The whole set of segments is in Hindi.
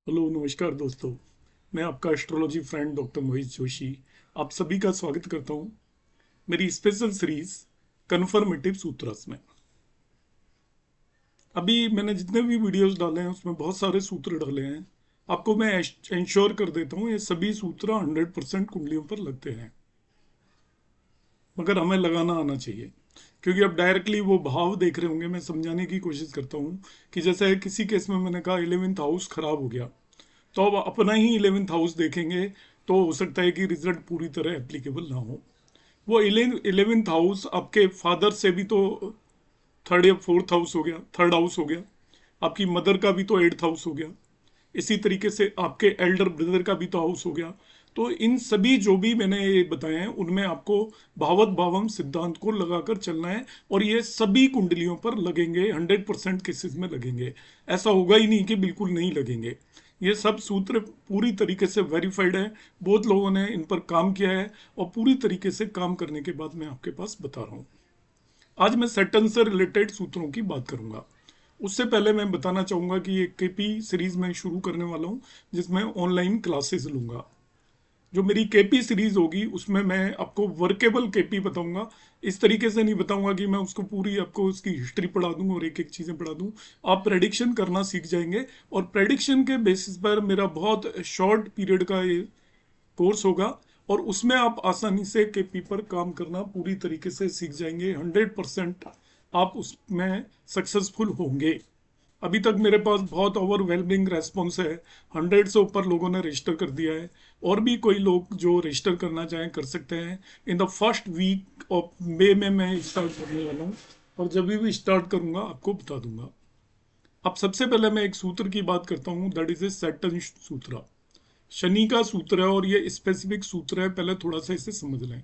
हेलो नमस्कार दोस्तों। मैं आपका एस्ट्रोलॉजी फ्रेंड डॉक्टर मोहित जोशी आप सभी का स्वागत करता हूं मेरी स्पेशल सीरीज कन्फर्मेटिव सूत्रस में। अभी मैंने जितने भी वीडियोस डाले हैं उसमें बहुत सारे सूत्र डाले हैं। आपको मैं इंश्योर कर देता हूं ये सभी सूत्र 100% कुंडलियों पर लगते हैं, मगर हमें लगाना आना चाहिए। क्योंकि अब डायरेक्टली वो भाव देख रहे होंगे, मैं समझाने की कोशिश करता हूँ कि जैसे किसी केस में मैंने कहा 11th हाउस खराब हो गया, तो अब अपना ही 11th हाउस देखेंगे तो हो सकता है कि रिजल्ट पूरी तरह एप्लीकेबल ना हो। वो 11th हाउस आपके फादर से भी तो थर्ड या फोर्थ हाउस हो गया, थर्ड हाउस हो गया। आपकी मदर का भी तो 8th हाउस हो गया। इसी तरीके से आपके एल्डर ब्रदर का भी तो हाउस हो गया। तो इन सभी जो भी मैंने ये बताए हैं उनमें आपको भावत भावम सिद्धांत को लगाकर चलना है, और ये सभी कुंडलियों पर लगेंगे, 100% केसेस में लगेंगे। ऐसा होगा ही नहीं कि बिल्कुल नहीं लगेंगे। ये सब सूत्र पूरी तरीके से वेरीफाइड है, बहुत लोगों ने इन पर काम किया है, और पूरी तरीके से काम करने के बाद मैं आपके पास बता रहा हूँ। आज मैं सैटर्न से रिलेटेड सूत्रों की बात करूंगा। उससे पहले मैं बताना चाहूंगा कि एक केपी सीरीज मैं शुरू करने वाला हूं जिसमें ऑनलाइन क्लासेस लूंगा। जो मेरी केपी सीरीज होगी उसमें मैं आपको वर्केबल केपी बताऊंगा। इस तरीके से नहीं बताऊंगा कि मैं उसको पूरी आपको उसकी हिस्ट्री पढ़ा दूं और एक एक चीजें पढ़ा दूं। आप प्रेडिक्शन करना सीख जाएंगे, और प्रेडिक्शन के बेसिस पर मेरा बहुत शॉर्ट पीरियड का ये कोर्स होगा, और उसमें आप आसानी से केपी पर काम करना पूरी तरीके से सीख जाएंगे। 100% आप उसमें सक्सेसफुल होंगे। अभी तक मेरे पास बहुत ओवरवेलमिंग रेस्पॉन्स है। 100 से ऊपर लोगों ने रजिस्टर कर दिया है, और भी कोई लोग जो रजिस्टर करना चाहें कर सकते हैं। In the first week of May में मैं स्टार्ट करने वाला हूँ, और जब भी स्टार्ट करूंगा आपको बता दूंगा। अब सबसे पहले मैं एक सूत्र की बात करता हूँ, दैट इज ए सैटर्न सूत्र। शनि का सूत्र है, और ये स्पेसिफिक सूत्र है, पहले थोड़ा सा इसे समझ लें।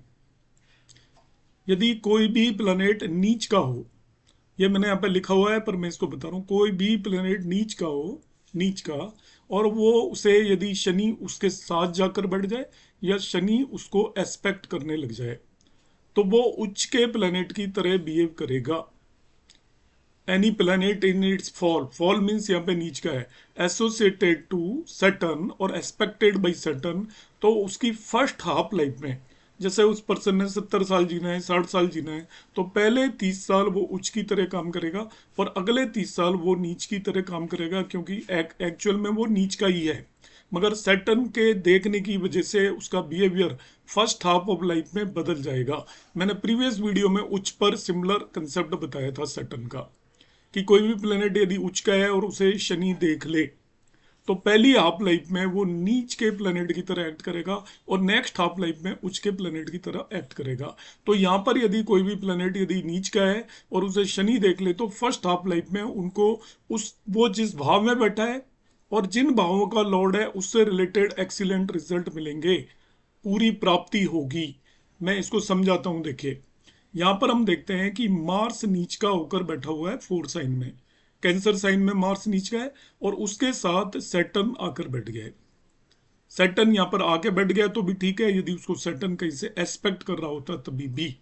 यदि कोई भी प्लैनेट नीच का हो, ये मैंने यहाँ पे लिखा हुआ है पर मैं इसको बता रहा हूँ, कोई भी प्लेनेट नीच का हो, नीच का, और वो उसे यदि शनि उसके साथ जाकर बैठ जाए या शनि उसको एस्पेक्ट करने लग जाए, तो वो उच्च के प्लेनेट की तरह बिहेव करेगा। Any planet in its fall, fall means यहाँ पे नीच का है, एसोसिएटेड टू सैटर्न और एस्पेक्टेड बाई सैटर्न, तो उसकी फर्स्ट हाफ लाइफ में, जैसे उस पर्सन ने 70 साल जीना है, 60 साल जीना है, तो पहले 30 साल वो उच्च की तरह काम करेगा, और अगले 30 साल वो नीच की तरह काम करेगा, क्योंकि एक्चुअल में वो नीच का ही है। मगर सैटर्न के देखने की वजह से उसका behaviour first half of life में बदल जाएगा। मैंने प्रीवियस वीडियो में उच्च पर सिमिलर कंसेप्ट बताया था सैटर्न का, कि कोई भी प्लेनेट यदि उच्च का है और उसे शनि देख ले, तो पहली हाफ लाइफ में वो नीच के प्लेनेट की तरह एक्ट करेगा, और नेक्स्ट हाफ लाइफ में उच्च के प्लेनेट की तरह एक्ट करेगा। तो यहाँ पर यदि कोई भी प्लेनेट यदि नीच का है और उसे शनि देख ले, तो फर्स्ट हाफ लाइफ में उनको उस वो जिस भाव में बैठा है और जिन भावों का लॉर्ड है उससे रिलेटेड एक्सीलेंट रिजल्ट मिलेंगे, पूरी प्राप्ति होगी। मैं इसको समझाता हूं, देखिए। यहां पर हम देखते हैं कि मार्स नीच का होकर बैठा हुआ है 4th साइन में, कैंसर साइन में मार्स नीच का है, और उसके साथ सैटर्न आकर बैठ गया है। सैटर्न यहाँ पर आके बैठ गया तो भी ठीक है, यदि उसको सैटर्न कहीं से एस्पेक्ट कर रहा होता तभी भी।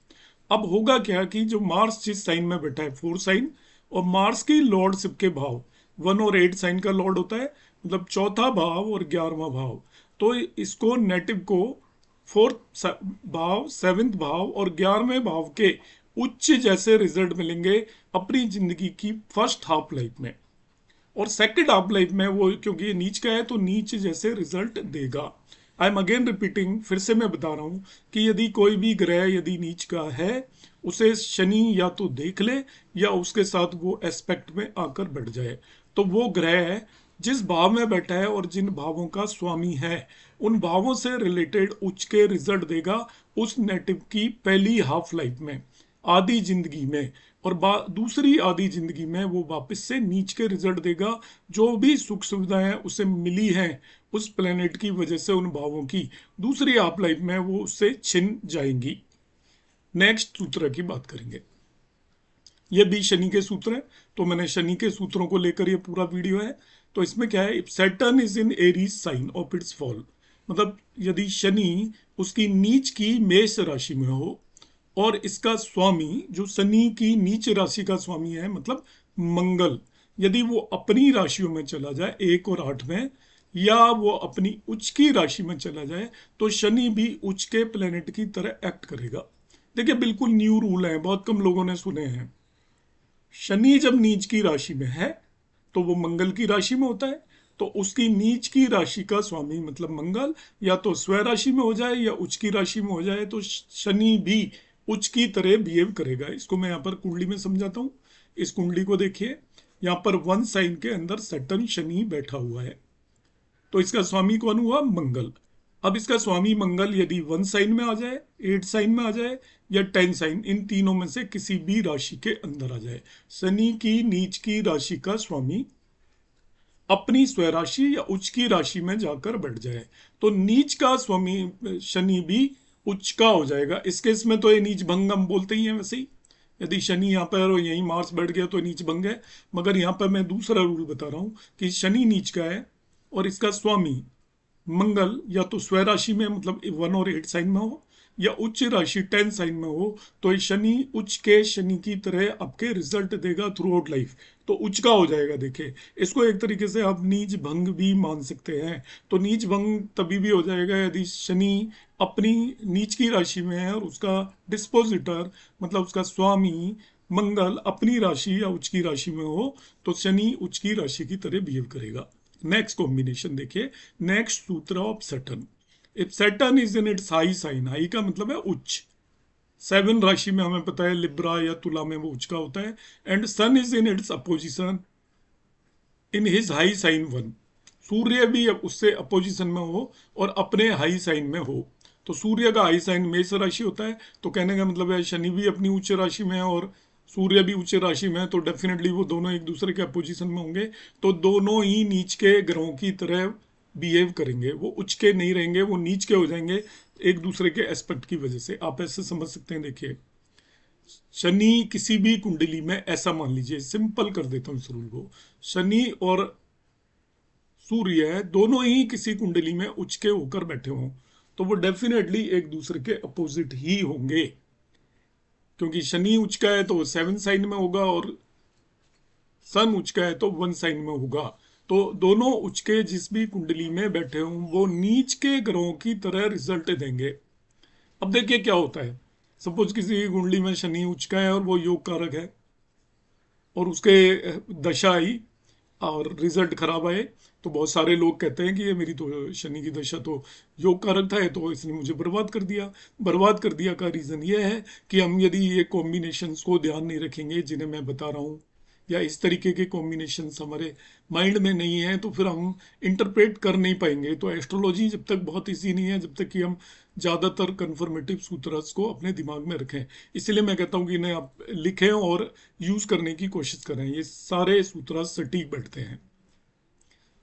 अब होगा क्या कि जो मार्स जिस साइन में बैठा है 4th साइन, और मार्स की लॉर्डशिप के भाव 1 और 8 साइन का लॉर्ड होता है, मतलब चौथा भाव और 11वां भाव। तो इसको नेटिव को फोर्थ भाव, 7th भाव और 11वें भाव के उच्च जैसे रिजल्ट मिलेंगे अपनी जिंदगी की फर्स्ट हाफ लाइफ में, और सेकंड हाफ लाइफ में वो क्योंकि ये नीच का है तो नीच जैसे रिजल्ट देगा। आई एम अगेन रिपीटिंग, फिर से मैं बता रहा हूं कि यदि कोई भी ग्रह यदि नीच का है, उसे शनि या तो देख ले या उसके साथ वो एस्पेक्ट में आकर बैठ जाए, तो वो ग्रह जिस भाव में बैठा है और जिन भावों का स्वामी है उन भावों से रिलेटेड उच्च के रिजल्ट देगा उस नेटिव की पहली हाफ लाइफ में, आधी जिंदगी में। और दूसरी आधी जिंदगी में वो वापस से नीच के रिजल्ट देगा। जो भी सुख सुविधाएं उसे मिली हैं उस प्लेनेट की वजह से, उन भावों की, दूसरी हाफ लाइफ में वो उससे छिन जाएंगी। नेक्स्ट सूत्र की बात करेंगे। ये भी शनि के सूत्र है, तो मैंने शनि के सूत्रों को लेकर ये पूरा वीडियो है। तो इसमें क्या है, Saturn is in Aries sign of its fall, मतलब यदि शनि उसकी नीच की मेष राशि में हो, और इसका स्वामी जो शनि की नीच राशि का स्वामी है, मतलब मंगल, यदि वो अपनी राशियों में चला जाए 1 और 8 में, या वो अपनी उच्च की राशि में चला जाए तो शनि भी उच्च के प्लेनेट की तरह एक्ट करेगा। देखिए बिल्कुल न्यू रूल है, बहुत कम लोगों ने सुने हैं। शनि जब नीच की राशि में है तो वो मंगल की राशि में होता है, तो उसकी नीच की राशि का स्वामी मतलब मंगल या तो स्व राशि में हो जाए या उच्च की राशि में हो जाए तो शनि भी उच्च की तरह बिहेव करेगा। इसको मैं यहाँ पर कुंडली में समझाता हूँ। इस कुंडली को देखिए, यहाँ पर वन साइन के अंदर सैटर्न शनि बैठा हुआ है, तो इसका स्वामी कौन हुआ? मंगल। अब इसका स्वामी मंगल यदि वन साइन में आ जाए, एट साइन में आ जाए या टेन साइन, इन तीनों में से किसी भी राशि के अंदर आ जाए, शनि की नीच की राशि का स्वामी अपनी स्वराशि या उच्च की राशि में जाकर बैठ जाए तो नीच का स्वामी शनि भी उच्च का हो जाएगा। इस केस में तो ये नीच भंग हम बोलते ही हैं वैसे ही। यदि शनि यहाँ पर और यहीं मार्स बैठ गया तो नीच भंग है। मगर यहाँ पर मैं दूसरा रूल बता रहा हूँ कि शनि नीच का है और इसका स्वामी मंगल या तो स्वराशि में मतलब वन और एट साइन में हो या उच्च राशि टेन साइन में हो, तो ये शनि उच्च के शनि की तरह आपके रिजल्ट देगा थ्रू आउट लाइफ, तो उच्च का हो जाएगा। देखिए इसको एक तरीके से आप नीच भंग भी मान सकते हैं। तो नीच भंग तभी भी हो जाएगा यदि शनि अपनी नीच की राशि में है और उसका डिस्पोजिटर मतलब उसका स्वामी मंगल अपनी राशि या उच्च की राशि में हो, तो शनि उच्च की राशि की तरह बिहेव करेगा। नेक्स्ट कॉम्बिनेशन देखिए, नेक्स्ट सूत्र of Saturn. If Saturn is in its high sign, high का मतलब है उच्च, सेवन राशि में हमें पता है लिब्रा या तुला में वो उच्च का होता है, and sun is in its opposition in his high sign one, सूर्य भी उससे अपोजिशन में हो और अपने हाई साइन में हो। तो सूर्य का हाई साइन मेष राशि होता है, तो कहने का मतलब है शनि भी अपनी उच्च राशि में है और सूर्य भी उच्च राशि में है, तो डेफिनेटली वो दोनों एक दूसरे के अपोजिशन में होंगे, तो दोनों ही नीच के ग्रहों की तरह बिहेव करेंगे। वो उच्च के नहीं रहेंगे, वो नीच के हो जाएंगे एक दूसरे के एस्पेक्ट की वजह से। आप ऐसे समझ सकते हैं। देखिए शनि किसी भी कुंडली में, ऐसा मान लीजिए, सिंपल कर देता हूँ इस रूल को, शनि और सूर्य दोनों ही किसी कुंडली में उच्च के होकर बैठे हों तो वो डेफिनेटली एक दूसरे के अपोजिट ही होंगे, क्योंकि शनि उच्च का है तो वो सेवन साइन में होगा और सन उच्च का है तो वन साइन में होगा। तो दोनों उच्च के जिस भी कुंडली में बैठे हों वो नीच के ग्रहों की तरह रिजल्ट देंगे। अब देखिए क्या होता है, सपोज किसी की कुंडली में शनि उच्च का है और वो योग कारक है और उसके दशा आई और रिजल्ट खराब आए, तो बहुत सारे लोग कहते हैं कि ये मेरी तो शनि की दशा तो योग कारक था, है तो इसने मुझे बर्बाद कर दिया। बर्बाद कर दिया का रीज़न ये है कि हम यदि ये कॉम्बिनेशंस को ध्यान नहीं रखेंगे जिन्हें मैं बता रहा हूँ, या इस तरीके के कॉम्बिनेशंस हमारे माइंड में नहीं है, तो फिर हम इंटरप्रेट कर नहीं पाएंगे। तो एस्ट्रोलॉजी जब तक बहुत ईजी नहीं है जब तक कि हम ज़्यादातर कन्फर्मेटिव सूत्रस को अपने दिमाग में रखें। इसलिए मैं कहता हूँ कि इन्हें आप लिखें और यूज़ करने की कोशिश करें, ये सारे सूत्र सटीक बैठते हैं।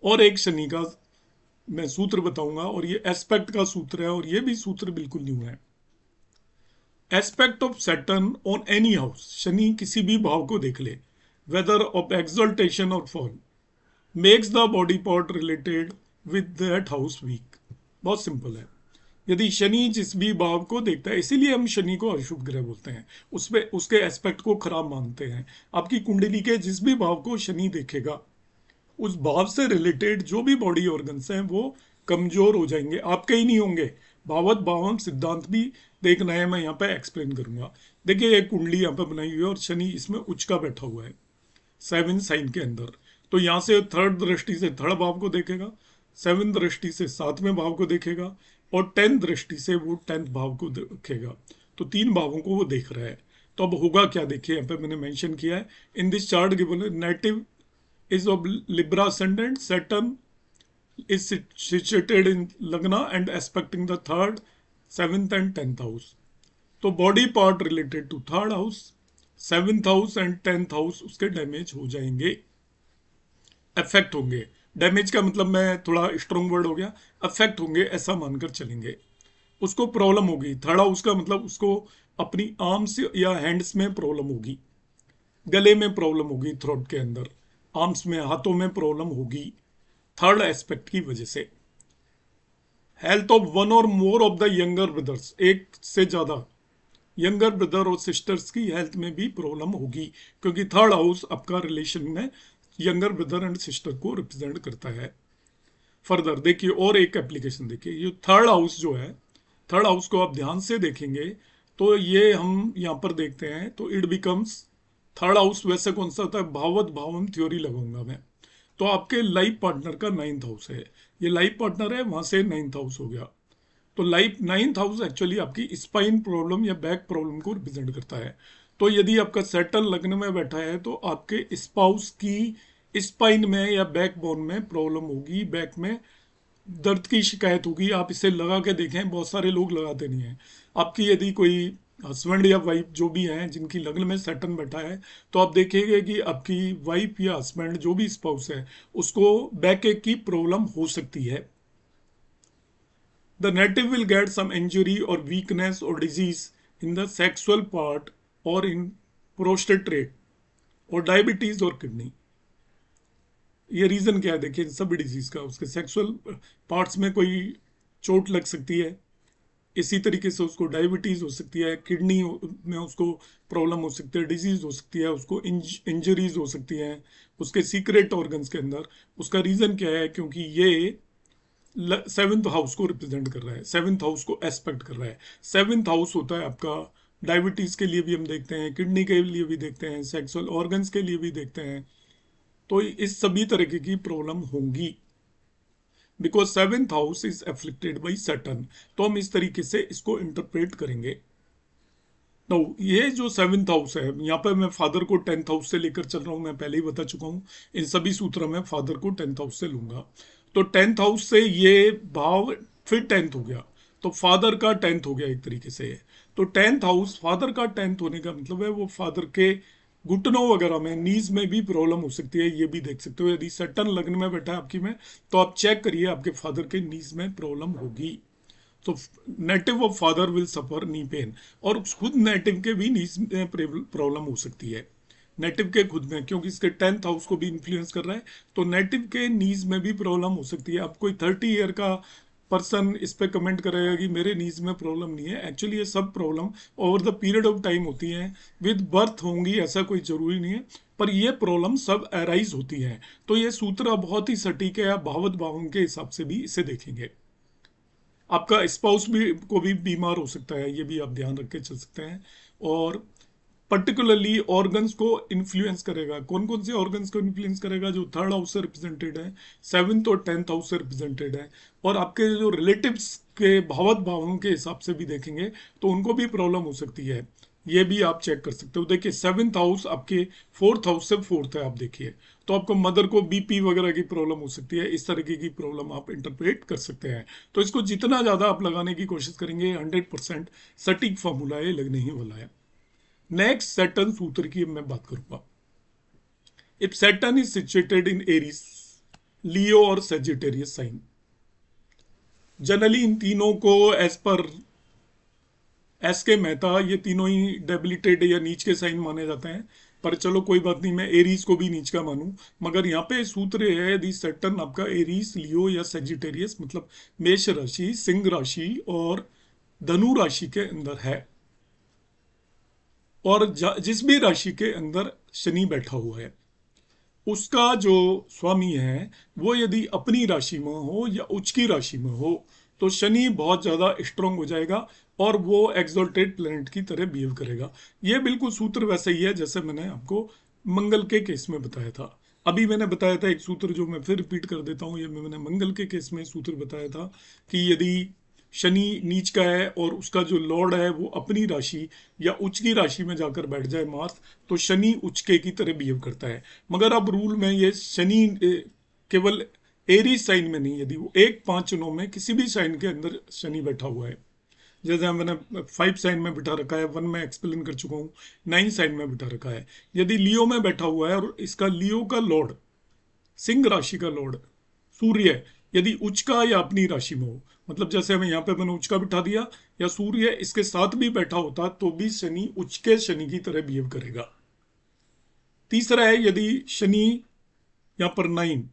और एक शनि का मैं सूत्र बताऊंगा और ये एस्पेक्ट का सूत्र है और ये भी सूत्र बिल्कुल न्यू है। Aspect of Saturn on any house, शनि किसी भी भाव को देख ले, वेदर ऑफ एक्सल्टेशन और फॉल, makes the body part related with that house weak. बहुत सिंपल है। यदि शनि जिस भी भाव को देखता है, इसीलिए हम शनि को अशुभ ग्रह बोलते हैं, उसमें उसके एस्पेक्ट को खराब मानते हैं। आपकी कुंडली के जिस भी भाव को शनि देखेगा उस भाव से रिलेटेड जो भी बॉडी ऑर्गन्स हैं वो कमजोर हो जाएंगे, आपके ही नहीं होंगे। भावत भावम सिद्धांत भी देखना है, मैं यहाँ पे एक्सप्लेन करूंगा। देखिए एक कुंडली यहाँ पे बनाई हुई है और शनि इसमें उच्च का बैठा हुआ है सेवन साइन के अंदर, तो यहाँ से थर्ड दृष्टि से थर्ड भाव को देखेगा, सेवन दृष्टि से सातवें भाव को देखेगा और टेंथ दृष्टि से वो टेंथ भाव को देखेगा, तो तीन भावों को वो देख रहा है। तो अब होगा क्या, देखिए यहाँ पे मैंने मेंशन किया है in this chart given native is of Libra ascendant. Saturn is situated in Lagna and aspecting the third, seventh and 10th house. तो body part related to third house, seventh house and 10th house उसके डैमेज हो जाएंगे, अफेक्ट होंगे। डैमेज का मतलब मैं थोड़ा स्ट्रॉन्ग वर्ड हो गया, अफेक्ट होंगे ऐसा मानकर चलेंगे। उसको प्रॉब्लम होगी, थर्ड हाउस का मतलब उसको अपनी आर्म्स या हैंड्स में प्रॉब्लम होगी, गले में प्रॉब्लम होगी, थ्रोट के अंदर, आर्म्स में हाथों में प्रॉब्लम होगी थर्ड एस्पेक्ट की वजह से। हेल्थ ऑफ वन और more of the younger brothers, एक से ज्यादा यंगर ब्रदर और सिस्टर्स की हेल्थ में भी प्रॉब्लम होगी, क्योंकि थर्ड हाउस आपका रिलेशन में यंगर ब्रदर एंड सिस्टर को रिप्रेजेंट करता है। फर्दर देखिए और एक एप्लीकेशन देखिए, ये थर्ड हाउस जो है, थर्ड हाउस को आप ध्यान से देखेंगे तो ये हम यहाँ पर देखते हैं तो इट बिकम्स थर्ड हाउस वैसे कौन सा होता है, भावत भावन थ्योरी लगाऊंगा मैं। तो आपके लाइफ पार्टनर का नाइन्थ हाउस है, ये लाइफ पार्टनर है, वहां से नाइन्थ हाउस हो गया। तो लाइफ नाइन्थ हाउस एक्चुअली आपकी स्पाइन प्रॉब्लम या बैक प्रॉब्लम को रिप्रेजेंट करता है। तो यदि आपका सेटल लग्न में बैठा है तो आपके स्पाउस की स्पाइन में या बैक बोन में प्रॉब्लम होगी, बैक में दर्द की शिकायत होगी। आप इसे लगा के देखें, बहुत सारे लोग लगाते नहीं हैं। आपकी यदि कोई हस्बैंड या वाइफ जो भी हैं जिनकी लग्न में सैटर्न बैठा है, तो आप देखेंगे कि आपकी वाइफ या हस्बैंड जो भी स्पाउस है उसको बैक एक की प्रॉब्लम हो सकती है। The native will get some injury or weakness or disease in the sexual part or in prostate और डायबिटीज और किडनी। ये रीजन क्या है देखिए सभी डिजीज का, उसके सेक्सुअल पार्ट्स में कोई चोट लग सकती है, इसी तरीके से उसको डायबिटीज हो सकती है, किडनी में उसको प्रॉब्लम हो सकती है, डिजीज हो सकती है, उसको इंजरीज हो सकती हैं उसके सीक्रेट ऑर्गन्स के अंदर। उसका रीजन क्या है, क्योंकि ये सेवेंथ हाउस को रिप्रेजेंट कर रहा है, सेवेंथ हाउस को एस्पेक्ट कर रहा है। सेवेंथ हाउस होता है आपका डायबिटीज के लिए भी हम देखते हैं, किडनी के लिए भी देखते हैं, सेक्सुअल ऑर्गन्स के लिए भी देखते हैं। तो इस सभी तरीके की प्रॉब्लम होंगी because seventh house is afflicted by Saturn. तो हम इस तरीके से इसको इंटरप्रेट करेंगे। तो ये जो सेवेंथ हाउस है, यहाँ पे मैं फादर को टेंथ हाउस से लेकर चल रहा हूँ, मैं पहले ही बता चुका हूँ। इन सभी सूत्रों में फादर को टेंथ हाउस से लूंगा। तो टेंथ हाउस से ये भाव फिर टेंथ हो गया, तो फादर का टेंथ हो गया एक तरीके से। तो टेंथ हाउस फादर का टेंथ होने का मतलब है वो फादर के घुटनों वगैरह में, नीज में भी प्रॉब्लम हो सकती है, ये भी देख सकते हो। यदि सैटर्न लग्न में बैठा है आपकी में, तो आप चेक करिए आपके फादर के नीज में प्रॉब्लम होगी। तो native of father will suffer knee pain, और खुद नेटिव के भी नीज में प्रॉब्लम हो सकती है, नेटिव के खुद में, क्योंकि इसके टेंथ हाउस को भी इन्फ्लुएंस कर रहा है। तो नेटिव के नीज में भी प्रॉब्लम हो सकती है। अब कोई 30 ईयर का पर्सन इस पे कमेंट करेगा कि मेरे नीज में प्रॉब्लम नहीं है, एक्चुअली ये सब problem over the period of time होती हैं, विद बर्थ होंगी ऐसा कोई जरूरी नहीं है, पर ये प्रॉब्लम सब अराइज होती हैं। तो ये सूत्र बहुत ही सटीक है, आप भावत भावन के हिसाब से भी इसे देखेंगे। आपका स्पाउस भी को भी बीमार हो सकता है, ये भी आप ध्यान रख के चल सकते हैं। और पर्टिकुलरली ऑर्गन्स को इन्फ्लुएंस करेगा, कौन कौन से ऑर्गन्स को इन्फ्लुएंस करेगा, जो थर्ड हाउस से रिप्रेजेंटेड है, सेवेंथ और टेंथ हाउस से रिप्रेजेंटेड है। और आपके जो रिलेटिव्स के भावत भावों के हिसाब से भी देखेंगे तो उनको भी प्रॉब्लम हो सकती है, ये भी आप चेक कर सकते हो। देखिए सेवेंथ हाउस आपके फोर्थ हाउस से फोर्थ है, आप देखिए, तो आपको मदर को बीपी वगैरह की प्रॉब्लम हो सकती है, इस तरीके की प्रॉब्लम आप इंटरप्रेट कर सकते हैं। तो इसको जितना ज़्यादा आप लगाने की कोशिश करेंगे 100% सटीक फॉर्मूला है, लगने ही वाला है। नेक्स्ट सैटर्न सूत्र की मैं बात करूंगा। If Saturn is situated in Aries, Leo और सेजिटेरियस साइन, जनरली इन तीनों को एज पर एस के मेहता ये तीनों ही डेबिलिटेड या नीच के साइन माने जाते हैं, पर चलो कोई बात नहीं, मैं एरीज को भी नीच का मानूं। मगर यहाँ पे सूत्र है, यदि सैटर्न आपका एरीज, लियो या सेजिटेरियस मतलब मेष राशि, सिंह राशि और धनु राशि के अंदर है, और जिस भी राशि के अंदर शनि बैठा हुआ है, उसका जो स्वामी है वो यदि अपनी राशि में हो या उच्च की राशि में हो, तो शनि बहुत ज्यादा स्ट्रांग हो जाएगा और वो एक्सोल्टेड प्लेनेट की तरह बिहेव करेगा। ये बिल्कुल सूत्र वैसे ही है जैसे मैंने आपको मंगल के केस में बताया था। अभी मैंने बताया था एक सूत्र जो मैं फिर रिपीट कर देता हूँ, ये मैंने मंगल के केस में सूत्र बताया था कि यदि शनि नीच का है और उसका जो लॉर्ड है वो अपनी राशि या उच्च की राशि में जाकर बैठ जाए मार्स, तो शनि उच्च के की तरह बिहेव करता है। मगर अब रूल में ये शनि केवल एरी साइन में नहीं, यदि वो 1, 5 में किसी भी साइन के अंदर शनि बैठा हुआ है, जैसे मैंने 5 साइन में बिठा रखा है, 1 में एक्सप्लेन कर चुका हूँ, 9 साइन में बिठा रखा है, यदि लियो में बैठा हुआ है और इसका लियो का लॉर्ड, सिंह राशि का लॉर्ड सूर्य यदि उच्च का या अपनी राशि में हो, मतलब जैसे हमें यहाँ पे मैंने उच्च का बिठा दिया, या सूर्य इसके साथ भी बैठा होता तो भी शनि उच्च के शनि की तरह बिहेव करेगा। तीसरा है, यदि शनि यहाँ पर 9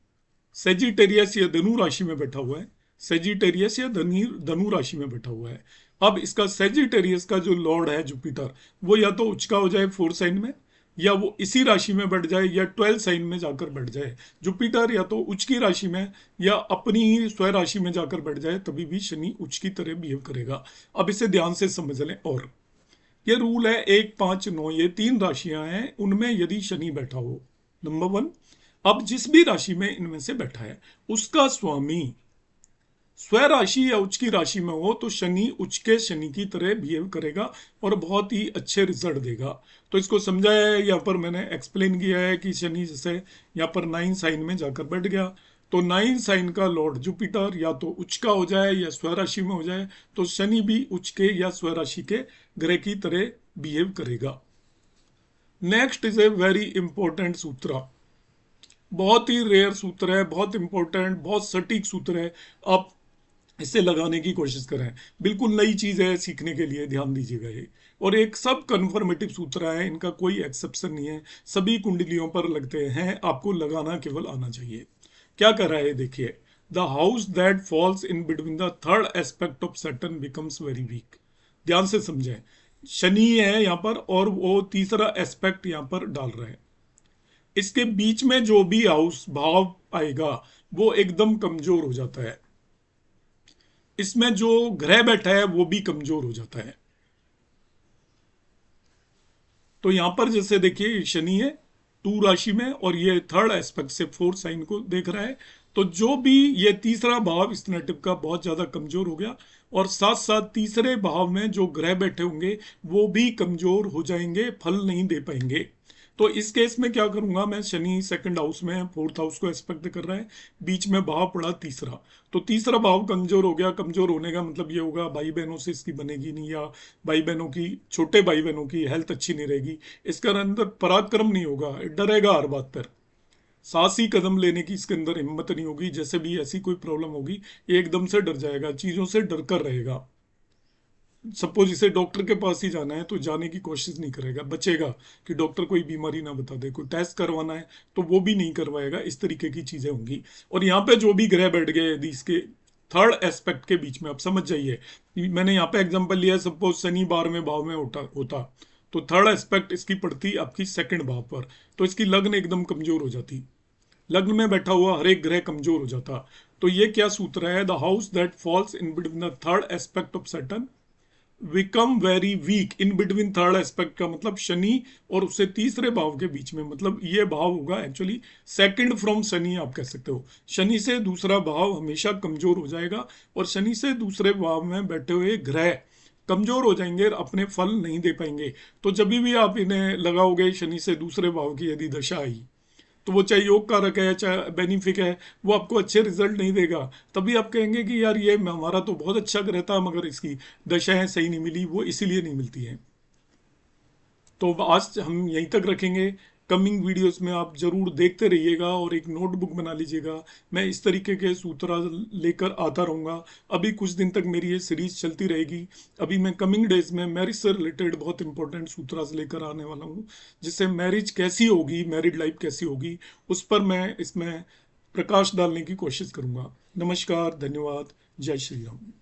सेजिटेरियस या धनु राशि में बैठा हुआ है, सेजिटेरियस या धनु राशि में बैठा हुआ है। अब इसका सेजिटेरियस का जो लॉर्ड है जुपिटर, वो या तो उच्च का हो जाए 4 साइन में, या वो इसी राशि में बैठ जाए या 12 साइन में जाकर बैठ जाए। जुपिटर या तो उच्च की राशि में या अपनी ही स्वय राशि में जाकर बैठ जाए, तभी भी शनि उच्च की तरह बिहेव करेगा। अब इसे ध्यान से समझ लें। और ये रूल है 1, 5, 9, ये 3 राशियां हैं, उनमें यदि शनि बैठा हो, नंबर वन, अब जिस भी राशि में इनमें से बैठा है उसका स्वामी स्वय राशि या उच्च की राशि में हो तो शनि उच्च के शनि की तरह बिहेव करेगा और बहुत ही अच्छे रिजल्ट देगा। तो इसको समझाया है, यहाँ पर मैंने एक्सप्लेन किया है कि शनि जैसे यहाँ पर 9 साइन में जाकर बैठ गया, तो 9 साइन का लॉर्ड जुपिटर या तो उच्च का हो जाए या स्वय राशि में हो जाए, तो शनि भी उच्च के या स्वय राशि के ग्रह की तरह बिहेव करेगा। Next is a very important सूत्र, बहुत ही रेयर सूत्र है, बहुत इंपॉर्टेंट, बहुत सटीक सूत्र है। आप इसे लगाने की कोशिश करें, बिल्कुल नई चीज है सीखने के लिए, ध्यान दीजिएगा ये। और एक सब कन्फर्मेटिव सूत्र है, इनका कोई एक्सेप्शन नहीं है, सभी कुंडलियों पर लगते हैं, आपको लगाना केवल आना चाहिए। क्या कर रहा है देखिए, the house that falls in between the third aspect of Saturn becomes very weak. ध्यान से समझें, शनि है यहाँ पर और वो तीसरा एस्पेक्ट यहाँ पर डाल रहा है, इसके बीच में जो भी हाउस भाव आएगा वो एकदम कमजोर हो जाता है, इसमें जो ग्रह बैठा है वो भी कमजोर हो जाता है। तो यहां पर जैसे देखिए शनि है 2 राशि में और ये थर्ड एस्पेक्ट से 4 साइन को देख रहा है, तो जो भी ये तीसरा भाव इस नेटिव का बहुत ज्यादा कमजोर हो गया और साथ साथ तीसरे भाव में जो ग्रह बैठे होंगे वो भी कमजोर हो जाएंगे, फल नहीं दे पाएंगे। तो इस केस में क्या करूंगा मैं, शनि सेकंड हाउस में फोर्थ हाउस को एस्पेक्ट कर रहा है, बीच में भाव पड़ा तीसरा, तो तीसरा भाव कमजोर हो गया, कमजोर होने का मतलब ये होगा भाई बहनों से इसकी बनेगी नहीं, या भाई बहनों की, छोटे भाई बहनों की हेल्थ अच्छी नहीं रहेगी, इसका अंदर पराक्रम नहीं होगा, डरेगा हर बात पर, साहसी कदम लेने की इसके अंदर हिम्मत नहीं होगी, जैसे भी ऐसी कोई प्रॉब्लम होगी एकदम से डर जाएगा, चीजों से डर कर रहेगा। सपोज इसे डॉक्टर के पास ही जाना है तो जाने की कोशिश नहीं करेगा, बचेगा कि डॉक्टर कोई बीमारी ना बता दे, कोई टेस्ट करवाना है तो वो भी नहीं करवाएगा, इस तरीके की चीजें होंगी। और यहाँ पे जो भी ग्रह बैठ गए यदि इसके थर्ड एस्पेक्ट के बीच में, आप समझ जाइए, मैंने यहाँ पे एग्जांपल लिया, सपोज शनि 12वें भाव में होता तो थर्ड एस्पेक्ट इसकी पड़ती आपकी सेकंड भाव पर, तो इसकी लग्न एकदम कमजोर हो जाती, लग्न में बैठा हुआ हर एक ग्रह कमजोर हो जाता। तो ये क्या सूत्र है, the house that falls in between the third aspect of Saturn become very weak in between third aspect का मतलब शनि और उससे तीसरे भाव के बीच में, मतलब ये भाव होगा एक्चुअली सेकंड फ्रॉम शनि, आप कह सकते हो शनि से दूसरा भाव हमेशा कमजोर हो जाएगा और शनि से दूसरे भाव में बैठे हुए ग्रह कमजोर हो जाएंगे और अपने फल नहीं दे पाएंगे। तो जब भी आप इन्हें लगाओगे शनि से दूसरे भाव की यदि दशा आई, तो वो चाहे योग कारक है चाहे बेनिफिक है, वो आपको अच्छे रिजल्ट नहीं देगा। तभी आप कहेंगे कि यार ये हमारा तो बहुत अच्छा ग्रह था मगर इसकी दशाएं सही नहीं मिली, वो इसीलिए नहीं मिलती हैं। तो आज हम यहीं तक रखेंगे, कमिंग वीडियोस में आप जरूर देखते रहिएगा और एक नोटबुक बना लीजिएगा, मैं इस तरीके के सूत्र लेकर आता रहूँगा। अभी कुछ दिन तक मेरी ये सीरीज चलती रहेगी, अभी मैं कमिंग डेज में मैरिज से रिलेटेड बहुत इंपॉर्टेंट सूत्र लेकर आने वाला हूँ, जिससे मैरिज कैसी होगी, मैरिड लाइफ कैसी होगी, उस पर मैं इसमें प्रकाश डालने की कोशिश करूँगा। नमस्कार, धन्यवाद, जय श्री राम।